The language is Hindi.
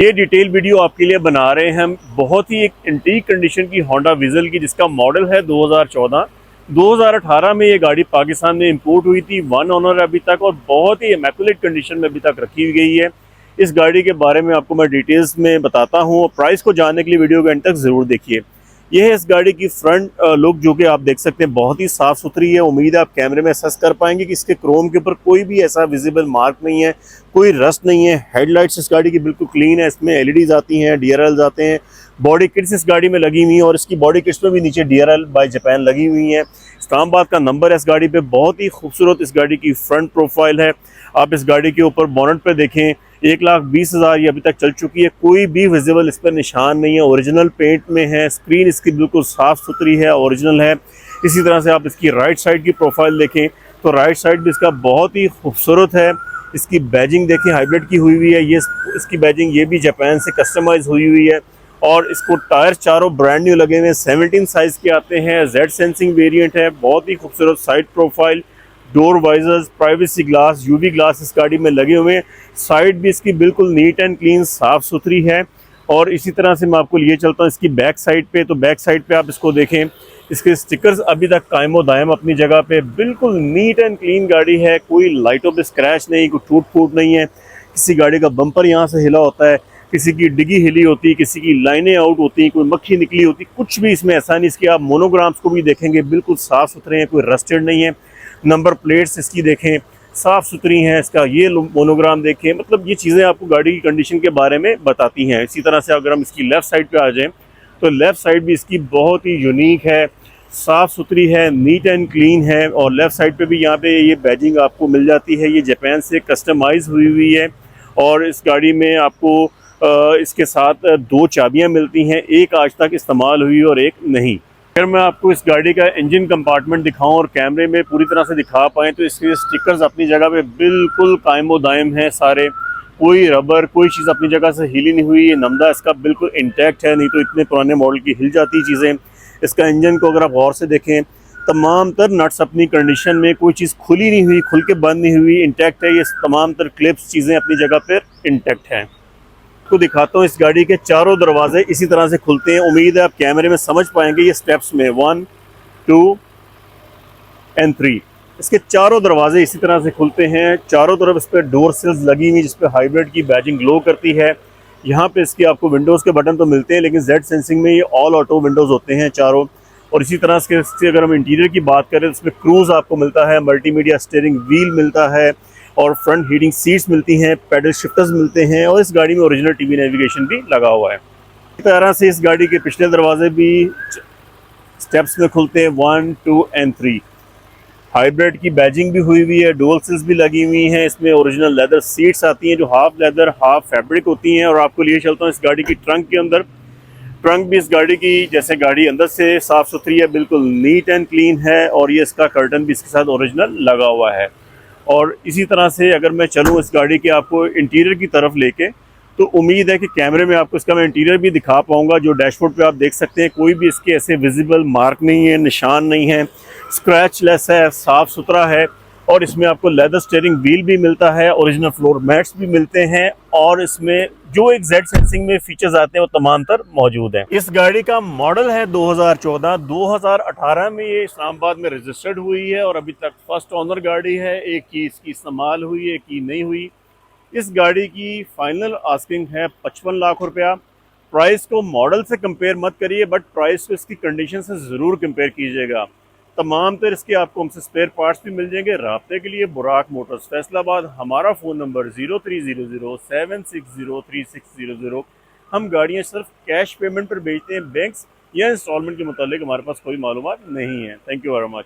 ये डिटेल वीडियो आपके लिए बना रहे हैं हम। बहुत ही एक एंटीक कंडीशन की होंडा विजल की, जिसका मॉडल है 2014। 2018 में ये गाड़ी पाकिस्तान में इंपोर्ट हुई थी, वन ओनर अभी तक, और बहुत ही इमैकुलेट कंडीशन में अभी तक रखी गई है। इस गाड़ी के बारे में आपको मैं डिटेल्स में बताता हूँ, और प्राइस को जानने के लिए वीडियो के एंड तक ज़रूर देखिए। यह है इस गाड़ी की फ्रंट लुक, जो कि आप देख सकते हैं बहुत ही साफ़ सुथरी है। उम्मीद है आप कैमरे में असेस कर पाएंगे कि इसके क्रोम के ऊपर कोई भी ऐसा विजिबल मार्क नहीं है, कोई रस्ट नहीं है। हेडलाइट्स इस गाड़ी की बिल्कुल क्लीन है, इसमें एलईडीज आती हैं, डीआरएल आते हैं। बॉडी किट्स इस गाड़ी में लगी हुई हैं, और इसकी बॉडी किट्स में भी नीचे डीआरएल बाय जापान लगी हुई हैं। इस्लामाबाद का नंबर है इस गाड़ी पे। बहुत ही खूबसूरत इस गाड़ी की फ्रंट प्रोफाइल है। आप इस गाड़ी के ऊपर बोनट पे देखें, 1,20,000 ये अभी तक चल चुकी है, कोई भी विजिबल इस पर निशान नहीं है। ओरिजिनल पेंट में है, स्क्रीन इसकी बिल्कुल साफ़ सुथरी है, ओरिजिनल है। इसी तरह से आप इसकी राइट साइड की प्रोफाइल देखें तो राइट साइड भी इसका बहुत ही खूबसूरत है। इसकी बैजिंग देखें, हाइब्रिड की हुई है। ये इसकी बैजिंग ये भी जापान से कस्टमाइज हुई है। और इसको टायर चारों ब्रांड न्यू लगे हुए हैं, 17 साइज़ के आते हैं। जेड सेंसिंग वेरिएंट है, बहुत ही खूबसूरत side profile, door visors, privacy glass, UV glass इस गाड़ी में लगे हुए हैं। साइड भी इसकी बिल्कुल नीट एंड क्लीन साफ़ सुथरी है। और इसी तरह से मैं आपको लिए चलता हूँ इसकी बैक साइड पे। तो बैक साइड पे आप इसको देखें, इसके स्टिकर्स अभी तक कायमो दायम अपनी जगह पे, बिल्कुल नीट एंड क्लीन गाड़ी है। कोई लाइटों पे स्क्रैच नहीं, कोई टूट फूट नहीं है। किसी गाड़ी का बम्पर यहाँ से हिला होता है, किसी की डिगी हिली होती, किसी की लाइनें आउट होती, कोई मक्खी निकली होती, कुछ भी इसमें ऐसा नहीं। इसके आप मोनोग्राम्स को भी देखेंगे, बिल्कुल साफ़ सुथरे हैं, कोई रस्टेड नहीं है। नंबर प्लेट्स इसकी देखें, साफ़ सुथरी हैं। इसका ये मोनोग्राम देखें, मतलब ये चीज़ें आपको गाड़ी की कंडीशन के बारे में बताती हैं। इसी तरह से अगर हम इसकी लेफ़्ट साइड पे आ जाएं तो लेफ़्ट साइड भी इसकी बहुत ही यूनिक है, साफ़ सुथरी है, नीट एंड क्लीन है। और लेफ़्ट साइड पे भी यहाँ पे ये बैजिंग आपको मिल जाती है, ये जापान से कस्टमाइज हुई है। और इस गाड़ी में आपको इसके साथ 2 चाबियाँ मिलती हैं, एक आज तक इस्तेमाल हुई और एक नहीं। अगर मैं आपको इस गाड़ी का इंजन कंपार्टमेंट दिखाऊं और कैमरे में पूरी तरह से दिखा पाएँ तो इसके स्टिकर्स अपनी जगह पे बिल्कुल कायमो दायम हैं सारे। कोई रबर, कोई चीज़ अपनी जगह से हिली नहीं हुई। ये नमदा इसका बिल्कुल इंटैक्ट है, नहीं तो इतने पुराने मॉडल की हिल जाती चीज़ें। इसका इंजन को अगर आप गौर से देखें, तमाम तर नट्स अपनी कंडीशन में, कोई चीज़ खुली नहीं हुई, खुल के बंद नहीं हुई, इंटैक्ट है। ये तमाम तर क्लिप्स चीज़ें अपनी जगह पर इंटैक्ट हैं। को दिखाता हूँ, इस गाड़ी के चारों दरवाजे इसी तरह से खुलते हैं। उम्मीद है आप कैमरे में समझ पाएंगे। ये स्टेप्स में 1, 2 एंड 3, इसके चारों दरवाजे इसी तरह से खुलते हैं। चारों तरफ इस पर डोर सिल्स लगी हुई, जिस पर हाइब्रिड की बैजिंग ग्लो करती है। यहाँ पे इसके आपको विंडोज़ के बटन तो मिलते हैं, लेकिन जेड सेंसिंग में ये ऑल ऑटो विंडोज़ होते हैं चारों। और इसी तरह से अगर हम इंटीरियर की बात करें तो इसमें क्रूज़ आपको मिलता है, मल्टीमीडिया स्टीयरिंग व्हील मिलता है, और फ्रंट हीटिंग सीट्स मिलती हैं, पैडल शिफ्टर्स मिलते हैं, और इस गाड़ी में ओरिजिनल टीवी नेविगेशन भी लगा हुआ है। इस तरह से इस गाड़ी के पिछले दरवाजे भी स्टेप्स में खुलते हैं, 1, 2 एंड 3। हाइब्रिड की बैजिंग भी हुई है, डुअल सील्स भी लगी हुई हैं। इसमें ओरिजिनल लेदर सीट्स आती हैं जो हाफ लेदर हाफ फैब्रिक होती हैं। और आपको लिए चलता हूँ इस गाड़ी की ट्रंक के अंदर। ट्रंक भी इस गाड़ी की, जैसे गाड़ी अंदर से साफ़ सुथरी है, बिल्कुल नीट एंड क्लीन है। और ये इसका कर्टन भी इसके साथ ओरिजिनल लगा हुआ है। और इसी तरह से अगर मैं चलूँ इस गाड़ी के आपको इंटीरियर की तरफ लेके, तो उम्मीद है कि कैमरे में आपको इसका मैं इंटीरियर भी दिखा पाऊंगा। जो डैशबोर्ड पे आप देख सकते हैं, कोई भी इसके ऐसे विजिबल मार्क नहीं है, निशान नहीं है, स्क्रैच लेस है, साफ़ सुथरा है। और इसमें आपको लेदर स्टीयरिंग व्हील भी मिलता है, ओरिजिनल फ्लोर मैट्स भी मिलते हैं। और इसमें जो एक जेड सेंसिंग में फीचर्स आते हैं वो तमाम तर मौजूद हैं। इस गाड़ी का मॉडल है 2014। 2018 में ये इस्लामाबाद में रजिस्टर्ड हुई है, और अभी तक फर्स्ट ओनर गाड़ी है। एक की इसकी इस्तेमाल हुई है, एक की नहीं हुई। इस गाड़ी की फाइनल आस्किंग है 55 लाख रुपया। प्राइस को मॉडल से कंपेयर मत करिए, बट प्राइस को इसकी कंडीशन से ज़रूर कंपेयर कीजिएगा। तमाम तर इसके आपको हमसे स्पेयर पार्ट्स भी मिल जाएंगे। राब्ते के लिए बुराक मोटर्स फैसलाबाद। हमारा फ़ोन नंबर 0300760300। हम गाड़ियाँ सिर्फ कैश पेमेंट पर बेचते हैं, बैंक्स या इंस्टॉलमेंट के मुतालिक हमारे पास कोई मालूमात नहीं है। Thank you very much.